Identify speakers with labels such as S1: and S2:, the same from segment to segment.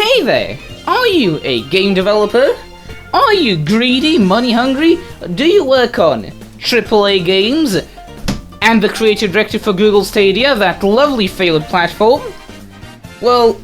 S1: Hey there! Are you a game developer? Are you greedy, money hungry? Do you work on AAA games and the creative director for Google Stadia, that lovely failed platform? Well,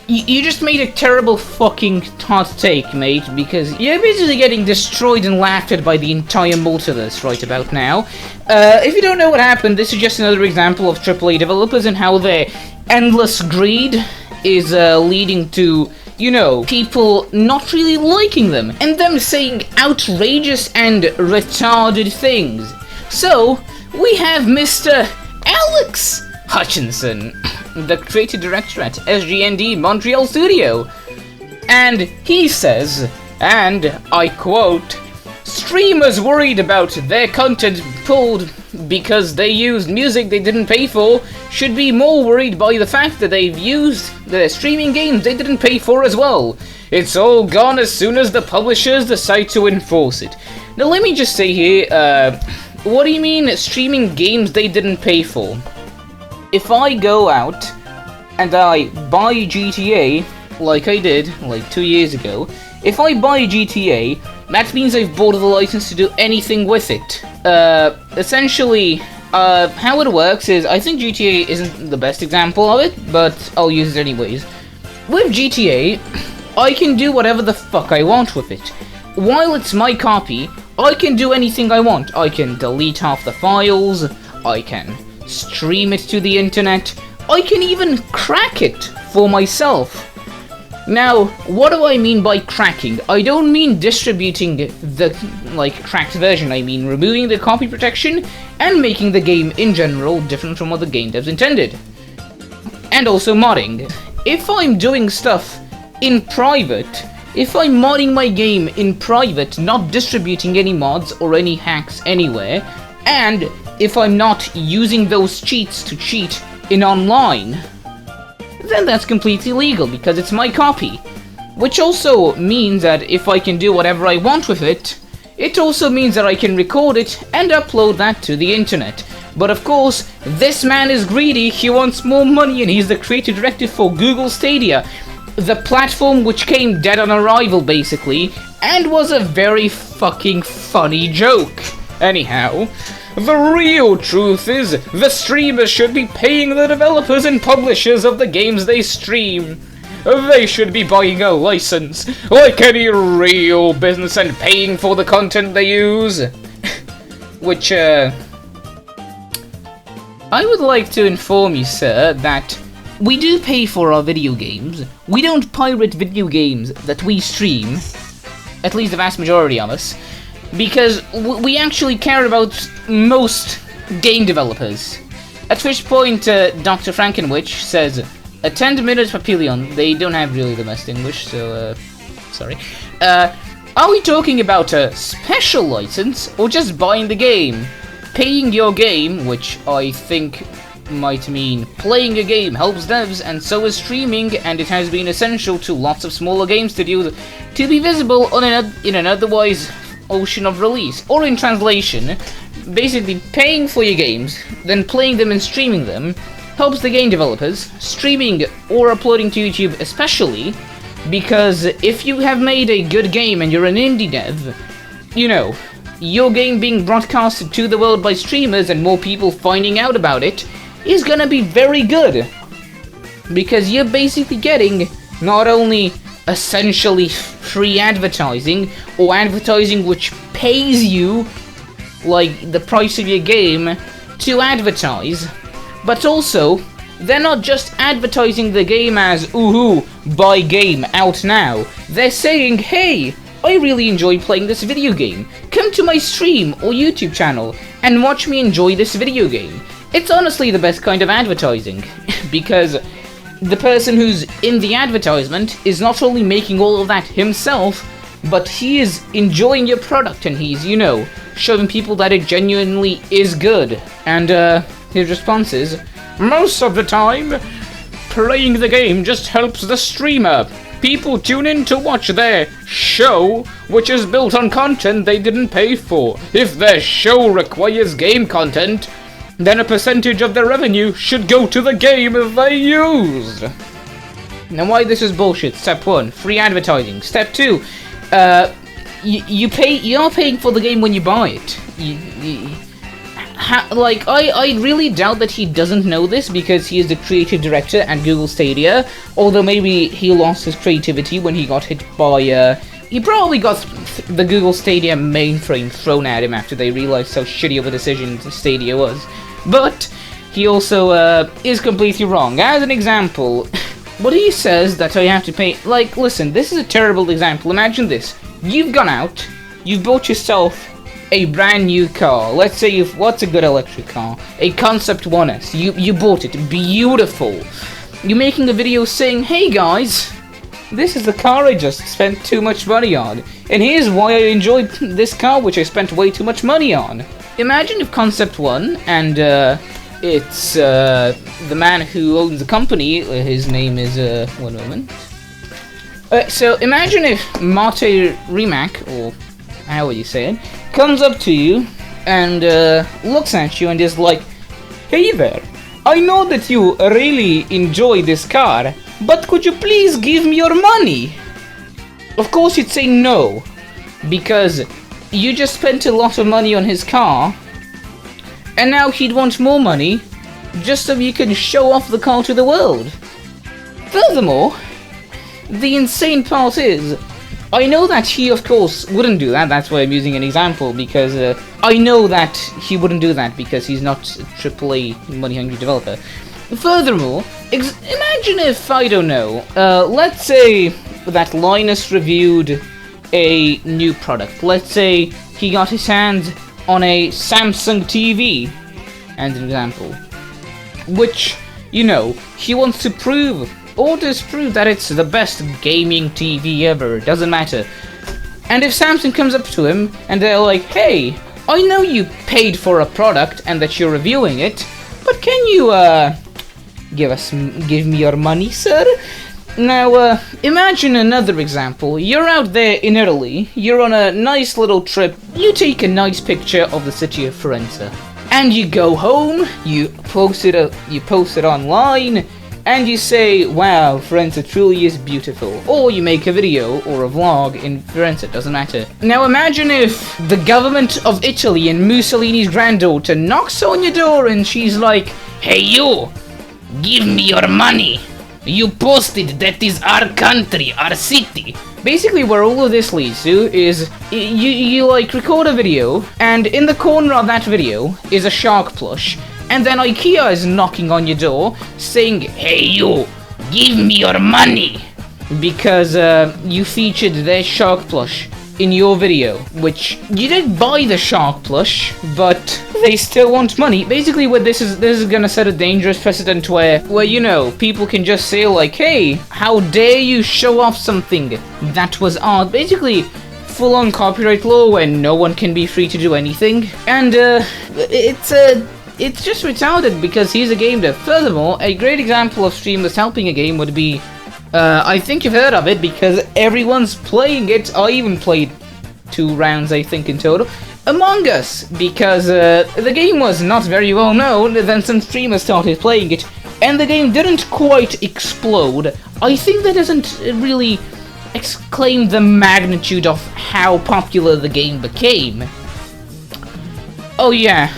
S1: you just made a terrible fucking hot take, mate, because you're basically getting destroyed and laughed at by the entire multiverse right about now. If you don't know what happened, this is just another example of AAA developers and how their endless greed is leading to, you know, people not really liking them, and them saying outrageous and retarded things. So, we have Mr. Alex Hutchinson, the creative director at SGND Montreal Studio. And he says, and I quote, "Streamers worried about their content pulled because they used music they didn't pay for should be more worried by the fact that they've used their streaming games they didn't pay for as well. It's all gone as soon as the publishers decide to enforce it." Now let me just say here, what do you mean streaming games they didn't pay for? If I go out and I buy GTA, like I did, like 2 years ago, if I buy GTA, that means I've bought the license to do anything with it. Essentially, how it works is, I think GTA isn't the best example of it, but I'll use it anyways. With GTA, I can do whatever the fuck I want with it. While it's my copy, I can do anything I want. I can delete half the files, I can stream it to the internet, I can even crack it for myself. Now, what do I mean by cracking? I don't mean distributing the, cracked version. I mean removing the copy protection and making the game in general different from what the game devs intended. And also modding. If I'm doing stuff in private, if I'm modding my game in private, not distributing any mods or any hacks anywhere, and if I'm not using those cheats to cheat in online, then that's completely legal because it's my copy. Which also means that if I can do whatever I want with it, it also means that I can record it and upload that to the internet. But of course, this man is greedy, he wants more money, and he's the creative director for Google Stadia, the platform which came dead on arrival basically, and was a very fucking funny joke. Anyhow, the real truth is, the streamers should be paying the developers and publishers of the games they stream. They should be buying a license, like any real business, and paying for the content they use. Which, I would like to inform you, sir, that we do pay for our video games. We don't pirate video games that we stream, at least the vast majority of us, because we actually care about most game developers. At which point, Dr. Frankenwich says, "Attend minute Papillon." They don't have really the best English, so, sorry. Are we talking about a special license, or just buying the game? Paying your game, which I think might mean playing a game, helps devs, and so is streaming, and it has been essential to lots of smaller game studios to be visible on in an otherwise ocean of release. Or in translation, basically paying for your games, then playing them and streaming them, helps the game developers, streaming or uploading to YouTube especially, because if you have made a good game and you're an indie dev, you know, your game being broadcasted to the world by streamers and more people finding out about it is gonna be very good. Because you're basically getting not only essentially free advertising, or advertising which pays you like the price of your game to advertise, but also they're not just advertising the game as ooh, buy game out now. They're saying, hey, I really enjoy playing this video game. Come to my stream or YouTube channel and watch me enjoy this video game. It's honestly the best kind of advertising, because the person who's in the advertisement is not only making all of that himself, but he is enjoying your product and he's, you know, showing people that it genuinely is good. And his response is, "Most of the time, playing the game just helps the streamer. People tune in to watch their show, which is built on content they didn't pay for. If their show requires game content, then a percentage of their revenue should go to the game they used." Now why this is bullshit? Step 1, free advertising. Step 2, you're paying for the game when you buy it. I really doubt that he doesn't know this because he is the creative director at Google Stadia. Although maybe he lost his creativity when he got hit by, he probably got the Google Stadia mainframe thrown at him after they realized how shitty of a decision Stadia was. But he also is completely wrong. As an example, what he says that I have to pay, like, listen, this is a terrible example. Imagine this. You've gone out, you've bought yourself a brand new car. Let's say what's a good electric car? A Concept 1S. You bought it. Beautiful. You're making a video saying, hey guys, this is the car I just spent too much money on. And here's why I enjoyed this car which I spent way too much money on. Imagine if Concept 1 and it's the man who owns the company, his name is one moment. So imagine if Mate Rimac, or how would you say it, comes up to you and looks at you and is like, hey there, I know that you really enjoy this car, but could you please give me your money? Of course you'd say no, because you just spent a lot of money on his car, and now he'd want more money just so you can show off the car to the world. Furthermore, the insane part is, I know that he, of course, wouldn't do that. That's why I'm using an example, because I know that he wouldn't do that because he's not a AAA money-hungry developer. Furthermore, imagine if, I don't know, let's say that Linus reviewed a new product. Let's say he got his hands on a Samsung TV, as an example, which, you know, he wants to prove or disprove that it's the best gaming TV ever, doesn't matter. And if Samsung comes up to him and they're like, hey, I know you paid for a product and that you're reviewing it, but can you give me your money, sir? Now imagine another example. You're out there in Italy, you're on a nice little trip, you take a nice picture of the city of Firenze, and you go home, you post it online, and you say, wow, Firenze truly is beautiful. Or you make a video or a vlog in Firenze, doesn't matter. Now imagine if the government of Italy and Mussolini's granddaughter knocks on your door and she's like, hey you, give me your money. You posted that is our country, our city. Basically where all of this leads to is, you like record a video, and in the corner of that video is a shark plush. And then IKEA is knocking on your door, saying, hey you, give me your money! Because you featured their shark plush in your video, which you did buy the shark plush, but they still want money. Basically what this is gonna set a dangerous precedent where you know, people can just say like, hey, how dare you show off something that was art. Basically, full-on copyright law where no one can be free to do anything. And it's just retarded because he's a game dev. Furthermore, a great example of streamers helping a game would be, I think you've heard of it because everyone's playing it. I even played 2 rounds, I think, in total. Among Us, because the game was not very well known, then some streamers started playing it, and the game didn't quite explode. I think that doesn't really exclaim the magnitude of how popular the game became. Oh yeah,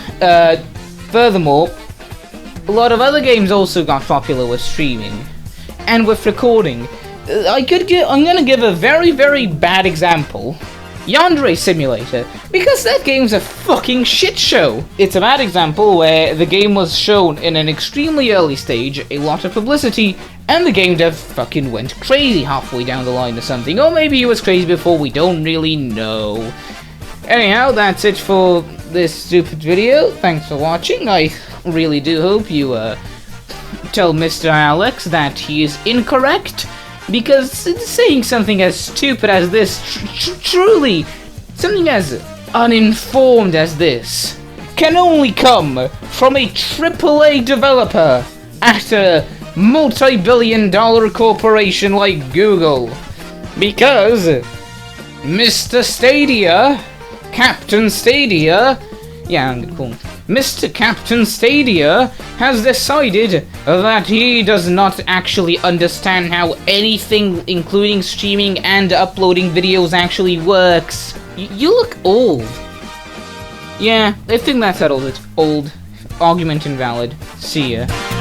S1: furthermore, a lot of other games also got popular with streaming and with recording. I'm gonna give a very, very bad example. Yandere Simulator, because that game's a fucking shit show. It's a bad example where the game was shown in an extremely early stage, a lot of publicity, and the game dev fucking went crazy halfway down the line or something. Or maybe he was crazy before, we don't really know. Anyhow, that's it for this stupid video. Thanks for watching. I really do hope you tell Mr. Alex that he is incorrect, because saying something as stupid as this, truly, something as uninformed as this, can only come from a AAA developer at a multi-billion-dollar corporation like Google. Because Mr. Stadia, Captain Stadia, yeah, I'm gonna call him Mr. Captain Stadia has decided that he does not actually understand how anything, including streaming and uploading videos, actually works. You look old. Yeah, I think that settles it. Old. Argument invalid. See ya.